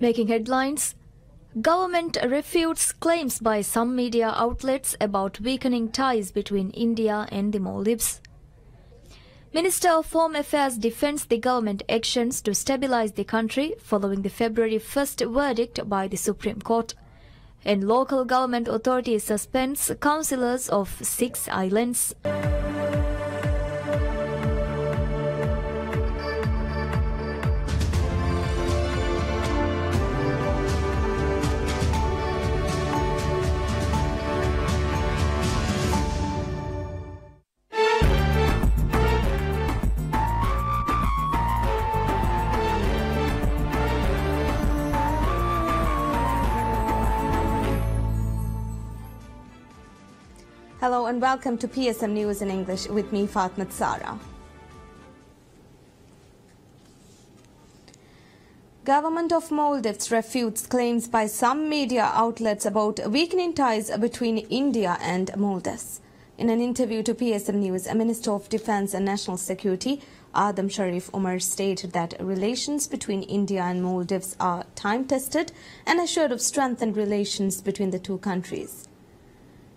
Making headlines, government refutes claims by some media outlets about weakening ties between India and the Maldives. Minister of Home Affairs defends the government actions to stabilize the country following the February 1st verdict by the Supreme Court. And local government authorities suspends councillors of 6 islands. Hello and welcome to PSM News in English with me, Fatma Sara. Government of Maldives refutes claims by some media outlets about weakening ties between India and Maldives. In an interview to PSM News, Minister of Defence and National Security, Adam Sharif Umar, stated that relations between India and Maldives are time-tested and assured of strengthened relations between the two countries.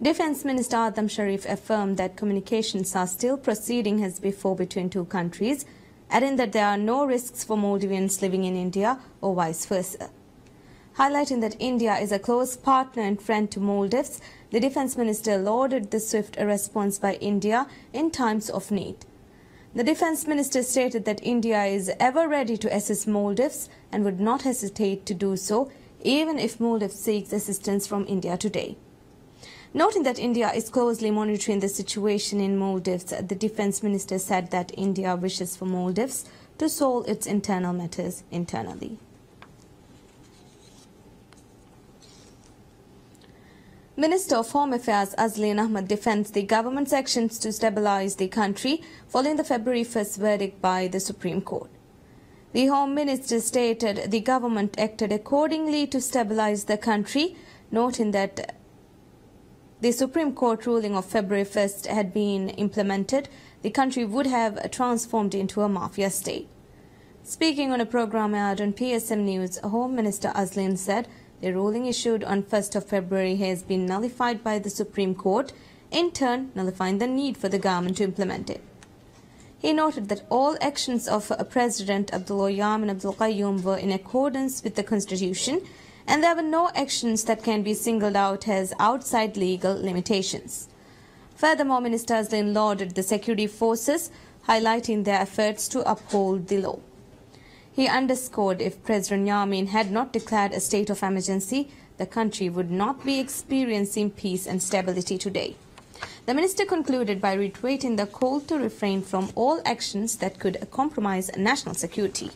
Defence Minister Adam Sharif affirmed that communications are still proceeding as before between two countries, adding that there are no risks for Maldivians living in India or vice versa. Highlighting that India is a close partner and friend to Maldives, the Defence Minister lauded the swift response by India in times of need. The Defence Minister stated that India is ever ready to assist Maldives and would not hesitate to do so, even if Maldives seeks assistance from India today. Noting that India is closely monitoring the situation in Maldives, the Defence Minister said that India wishes for Maldives to solve its internal matters internally. Minister of Home Affairs Azleen Ahmad defends the government's actions to stabilize the country following the February 1st verdict by the Supreme Court. The Home Minister stated the government acted accordingly to stabilize the country, noting that the Supreme Court ruling of February 1st had been implemented, the country would have transformed into a mafia state. Speaking on a program aired on PSM News, Home Minister Azleen said the ruling issued on 1st of February has been nullified by the Supreme Court, in turn nullifying the need for the government to implement it. He noted that all actions of President Abdullah Yamin Abdul Qayyum were in accordance with the Constitution, and there were no actions that can be singled out as outside legal limitations. Furthermore, Minister Azleen lauded the security forces, highlighting their efforts to uphold the law. He underscored if President Yamin had not declared a state of emergency, the country would not be experiencing peace and stability today. The minister concluded by reiterating the call to refrain from all actions that could compromise national security.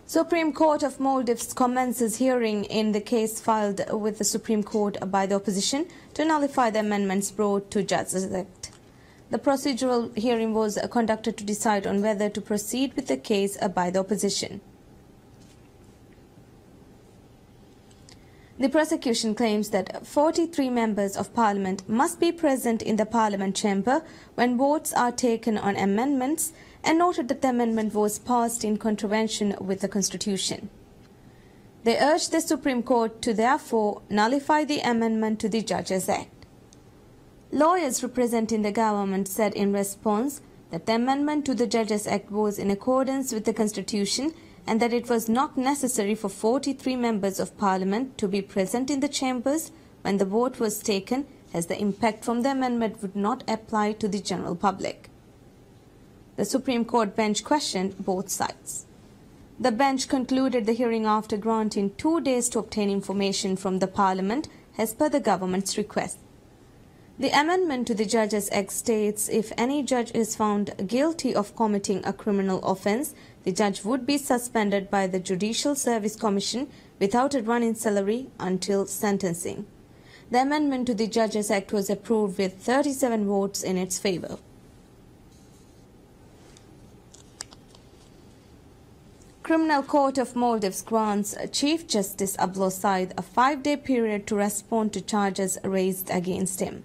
Supreme Court of Maldives commences hearing in the case filed with the Supreme Court by the opposition to nullify the amendments brought to Judges Act. The procedural hearing was conducted to decide on whether to proceed with the case by the opposition. The prosecution claims that 43 members of Parliament must be present in the Parliament chamber when votes are taken on amendments, and noted that the amendment was passed in contravention with the Constitution. They urged the Supreme Court to therefore nullify the amendment to the Judges Act. Lawyers representing the government said in response that the amendment to the Judges Act was in accordance with the Constitution and that it was not necessary for 43 members of Parliament to be present in the chambers when the vote was taken, as the impact from the amendment would not apply to the general public. The Supreme Court bench questioned both sides. The bench concluded the hearing after granting 2 days to obtain information from the Parliament as per the government's request. The amendment to the Judges Act states if any judge is found guilty of committing a criminal offence, the judge would be suspended by the Judicial Service Commission without a run-in salary until sentencing. The amendment to the Judges Act was approved with 37 votes in its favour. Criminal Court of Maldives grants Chief Justice Abdullah Said a 5-day period to respond to charges raised against him.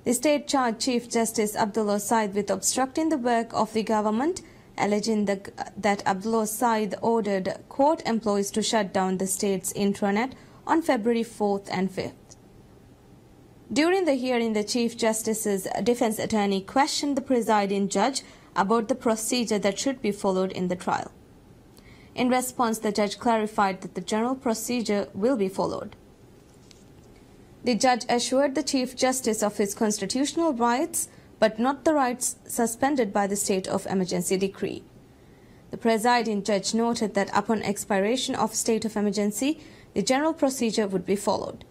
The state charged Chief Justice Abdullah Said with obstructing the work of the government alleging that Abdullah Said ordered court employees to shut down the state's intranet on February 4th and 5th. During the hearing, the Chief Justice's defense attorney questioned the presiding judge about the procedure that should be followed in the trial. In response, the judge clarified that the general procedure will be followed. The judge assured the Chief Justice of his constitutional rights, but not the rights suspended by the state of emergency decree. The presiding judge noted that upon expiration of state of emergency, the general procedure would be followed.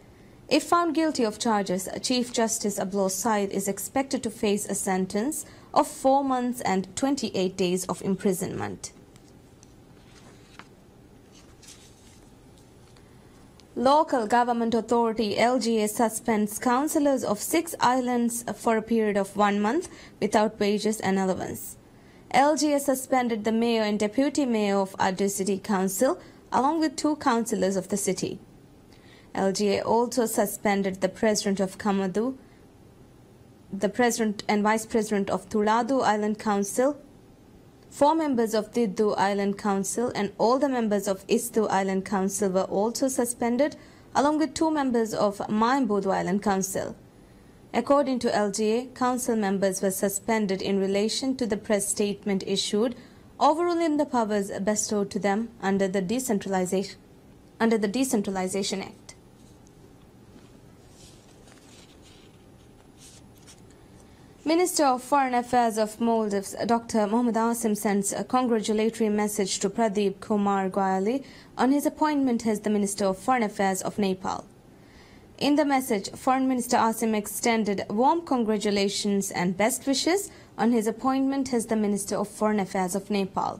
If found guilty of charges, Chief Justice Abdullah Said is expected to face a sentence of 4 months and 28 days of imprisonment. Local government authority LGA suspends councillors of 6 islands for a period of 1 month without wages and allowance. LGA suspended the mayor and deputy mayor of Adu City Council along with 2 councillors of the city. LGA also suspended the president of Kamadu, the president and vice president of Tuladu Island Council, 4 members of Tiddu Island Council, and all the members of Istu Island Council were also suspended, along with 2 members of Maimbudu Island Council. According to LGA, council members were suspended in relation to the press statement issued overruling the powers bestowed to them under the Decentralization Act. Minister of Foreign Affairs of Maldives, Dr. Mohammed Asim, sends a congratulatory message to Pradeep Kumar Goyali on his appointment as the Minister of Foreign Affairs of Nepal. In the message, Foreign Minister Asim extended warm congratulations and best wishes on his appointment as the Minister of Foreign Affairs of Nepal.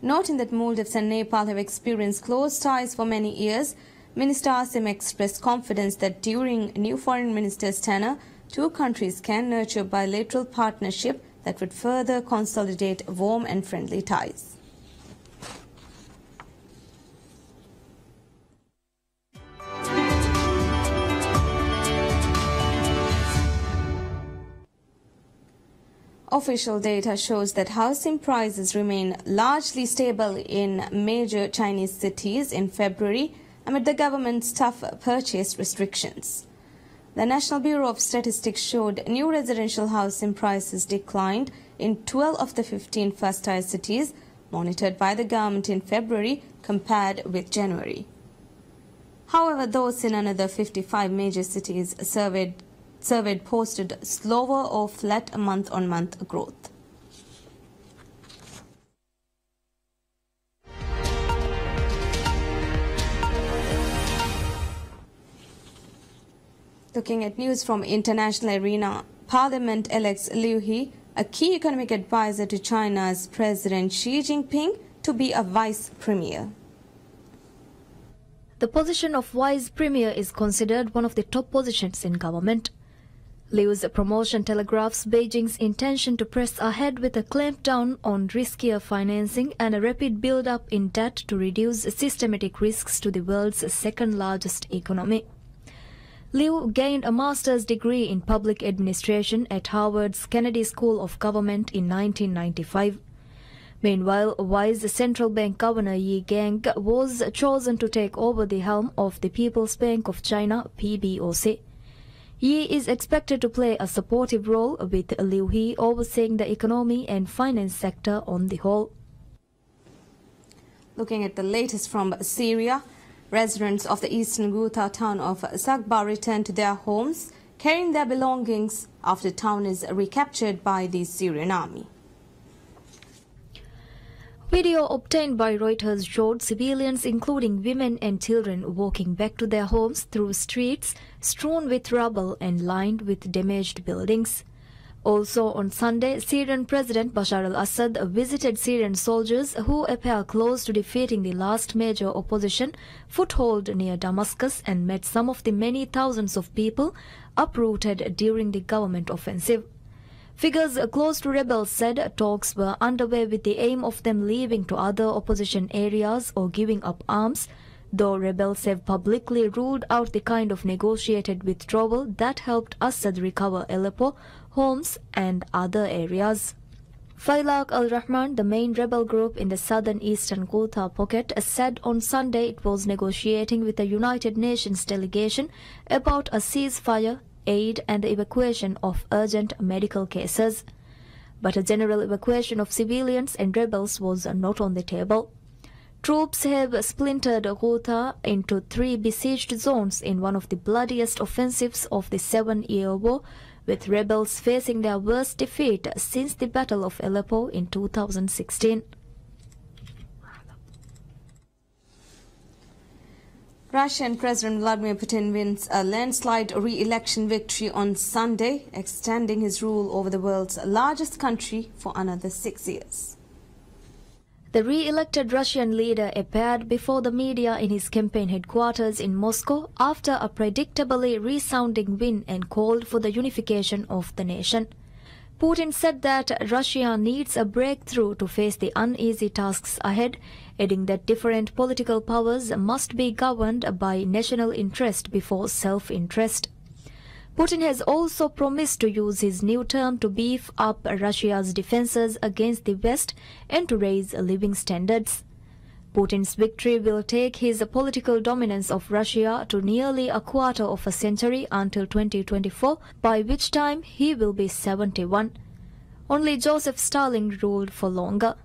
Noting that Maldives and Nepal have experienced close ties for many years, Minister Asim expressed confidence that during new Foreign Minister's tenure, 2 countries can nurture bilateral partnership that would further consolidate warm and friendly ties. Official data shows that housing prices remain largely stable in major Chinese cities in February amid the government's tough purchase restrictions. The National Bureau of Statistics showed new residential housing prices declined in 12 of the 15 first-tier cities monitored by the government in February compared with January. However, those in another 55 major cities surveyed posted slower or flat month-on-month growth. Looking at news from international arena, Parliament elects Liu He, a key economic advisor to China's President Xi Jinping, to be a vice premier. The position of vice premier is considered one of the top positions in government. Liu's promotion telegraphs Beijing's intention to press ahead with a clampdown on riskier financing and a rapid build-up in debt to reduce systematic risks to the world's second-largest economy. Liu gained a master's degree in public administration at Harvard's Kennedy School of Government in 1995. Meanwhile, Vice Central Bank Governor Yi Gang was chosen to take over the helm of the People's Bank of China, PBOC. Yi is expected to play a supportive role, with Liu He overseeing the economy and finance sector on the whole. Looking at the latest from Syria, residents of the eastern Ghouta town of Sakba returned to their homes, carrying their belongings after the town is recaptured by the Syrian army. Video obtained by Reuters showed civilians, including women and children, walking back to their homes through streets strewn with rubble and lined with damaged buildings. Also on Sunday, Syrian President Bashar al-Assad visited Syrian soldiers who appear close to defeating the last major opposition foothold near Damascus and met some of the many thousands of people uprooted during the government offensive. Figures close to rebels said talks were underway with the aim of them leaving to other opposition areas or giving up arms, though rebels have publicly ruled out the kind of negotiated withdrawal that helped Assad recover Aleppo, Homs and other areas. Failaq al-Rahman, the main rebel group in the southern eastern Ghouta pocket, said on Sunday it was negotiating with the United Nations delegation about a ceasefire, aid and the evacuation of urgent medical cases. But a general evacuation of civilians and rebels was not on the table. Troops have splintered Ghouta into 3 besieged zones in one of the bloodiest offensives of the 7-year war, with rebels facing their worst defeat since the Battle of Aleppo in 2016. Russian President Vladimir Putin wins a landslide re-election victory on Sunday, extending his rule over the world's largest country for another 6 years. The re-elected Russian leader appeared before the media in his campaign headquarters in Moscow after a predictably resounding win and called for the unification of the nation. Putin said that Russia needs a breakthrough to face the uneasy tasks ahead, adding that different political powers must be governed by national interest before self-interest. Putin has also promised to use his new term to beef up Russia's defenses against the West and to raise living standards. Putin's victory will take his political dominance of Russia to nearly a quarter of a century until 2024, by which time he will be 71. Only Joseph Stalin ruled for longer.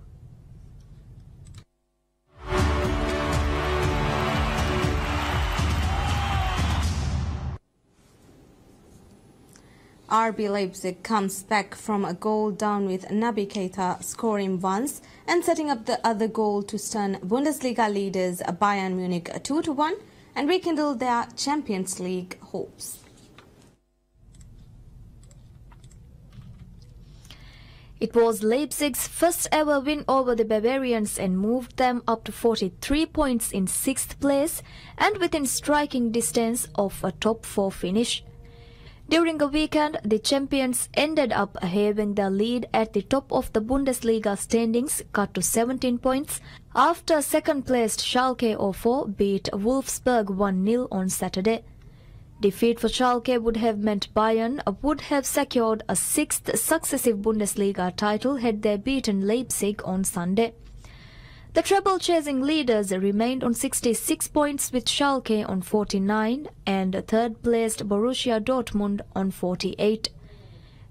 RB Leipzig comes back from a goal down with Naby Keita scoring once and setting up the other goal to stun Bundesliga leaders Bayern Munich 2-1 and rekindle their Champions League hopes. It was Leipzig's first ever win over the Bavarians and moved them up to 43 points in 6th place and within striking distance of a top 4 finish. During the weekend, the champions ended up having their lead at the top of the Bundesliga standings cut to 17 points after second-placed Schalke 04 beat Wolfsburg 1-0 on Saturday. Defeat for Schalke would have meant Bayern would have secured a 6th successive Bundesliga title had they beaten Leipzig on Sunday. The treble-chasing leaders remained on 66 points with Schalke on 49 and third-placed Borussia Dortmund on 48.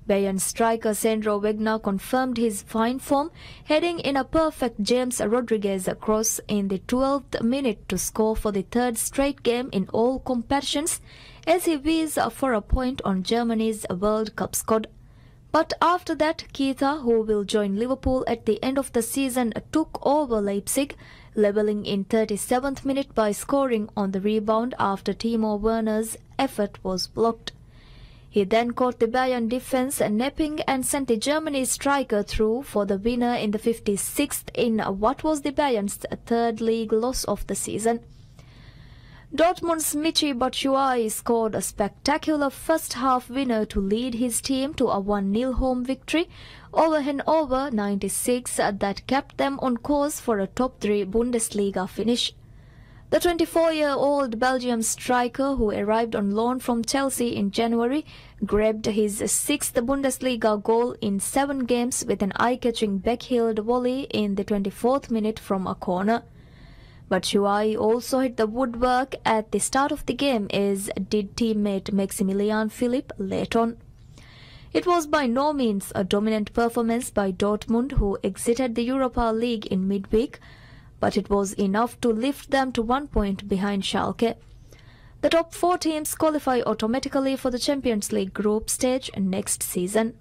Bayern striker Sandro Wagner confirmed his fine form, heading in a perfect James Rodriguez cross in the 12th minute to score for the 3rd straight game in all competitions as he whizzed for a point on Germany's World Cup squad. But after that, Keita, who will join Liverpool at the end of the season, took over Leipzig, levelling in 37th minute by scoring on the rebound after Timo Werner's effort was blocked. He then caught the Bayern defence napping and sent the Germany striker through for the winner in the 56th in what was the Bayern's 3rd league loss of the season. Dortmund's Michy Batshuayi scored a spectacular first-half winner to lead his team to a 1-0 home victory over Hannover 96 that kept them on course for a top-3 Bundesliga finish. The 24-year-old Belgium striker, who arrived on loan from Chelsea in January, grabbed his 6th Bundesliga goal in 7 games with an eye-catching backheeled volley in the 24th minute from a corner. Batshuayi also hit the woodwork at the start of the game, as did teammate Maximilian Philipp late on. It was by no means a dominant performance by Dortmund, who exited the Europa League in midweek, but it was enough to lift them to 1 point behind Schalke. The top 4 teams qualify automatically for the Champions League group stage next season.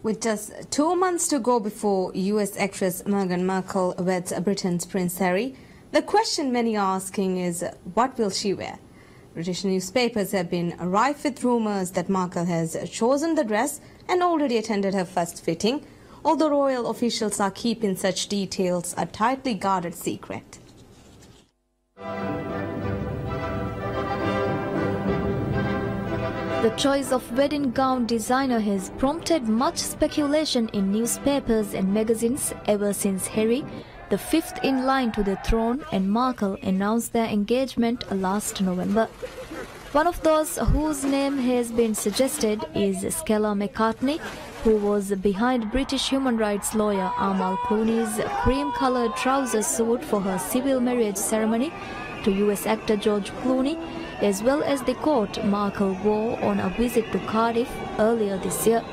With just 2 months to go before US actress Meghan Markle weds Britain's Prince Harry, the question many are asking is, what will she wear? British newspapers have been rife with rumours that Markle has chosen the dress and already attended her first fitting, although royal officials are keeping such details a tightly guarded secret. The choice of wedding gown designer has prompted much speculation in newspapers and magazines ever since Harry, the fifth in line to the throne, and Markle announced their engagement last November. One of those whose name has been suggested is Skella McCartney, who was behind British human rights lawyer Amal Clooney's cream-coloured trouser suit for her civil marriage ceremony to US actor George Clooney, as well as the coat Markle wore on a visit to Cardiff earlier this year.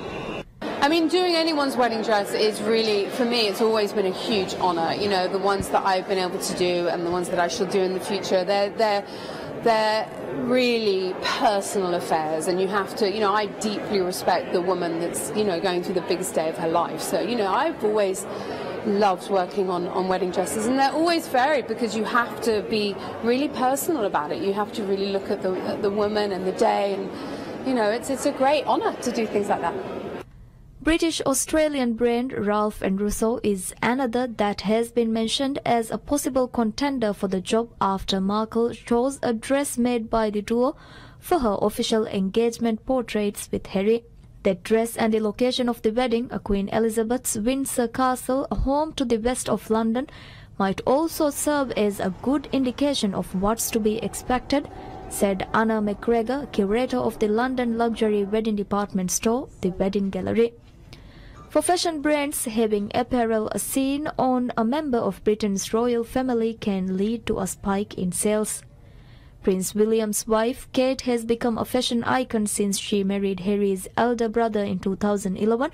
I mean, doing anyone's wedding dress is really, for me, it's always been a huge honour. You know, the ones that I've been able to do and the ones that I shall do in the future, they're really personal affairs, and you have to, you know, I deeply respect the woman that's, you know, going through the biggest day of her life. So, you know, I've always loved working on wedding dresses, and they're always varied because you have to be really personal about it. You have to really look at the woman and the day, and, you know, it's a great honour to do things like that. British-Australian brand Ralph & Russo is another that has been mentioned as a possible contender for the job after Markle chose a dress made by the duo for her official engagement portraits with Harry. That dress and the location of the wedding, Queen Elizabeth's Windsor Castle, home to the west of London, might also serve as a good indication of what's to be expected, said Anna McGregor, curator of the London luxury wedding department store, The Wedding Gallery. For fashion brands, having apparel seen on a member of Britain's royal family can lead to a spike in sales. Prince William's wife, Kate, has become a fashion icon since she married Harry's elder brother in 2011,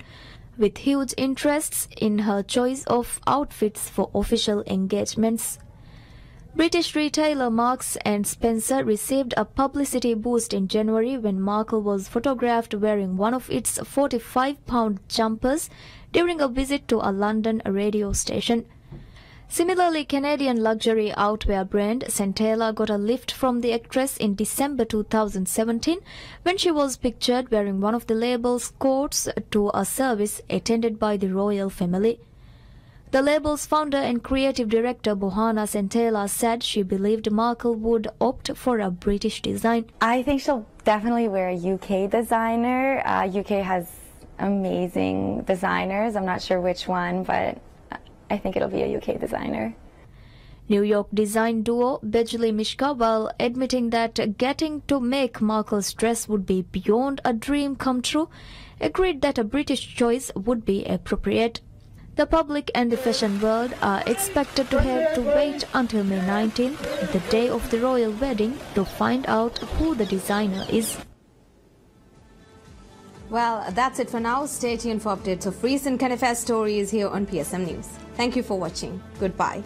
with huge interests in her choice of outfits for official engagements. British retailer Marks & Spencer received a publicity boost in January when Markle was photographed wearing one of its 45-pound jumpers during a visit to a London radio station. Similarly, Canadian luxury outwear brand Centella got a lift from the actress in December 2017 when she was pictured wearing one of the label's coats to a service attended by the royal family. The label's founder and creative director Bohana Centella said she believed Markle would opt for a British design. I think she'll definitely wear a UK designer. UK has amazing designers. I'm not sure which one, but I think it'll be a UK designer. New York design duo Bejli Mishka, while admitting that getting to make Markle's dress would be beyond a dream come true, agreed that a British choice would be appropriate. The public and the fashion world are expected to have to wait until May 19th, the day of the royal wedding, to find out who the designer is. Well, that's it for now. Stay tuned for updates of recent current affairs stories here on PSM News. Thank you for watching. Goodbye.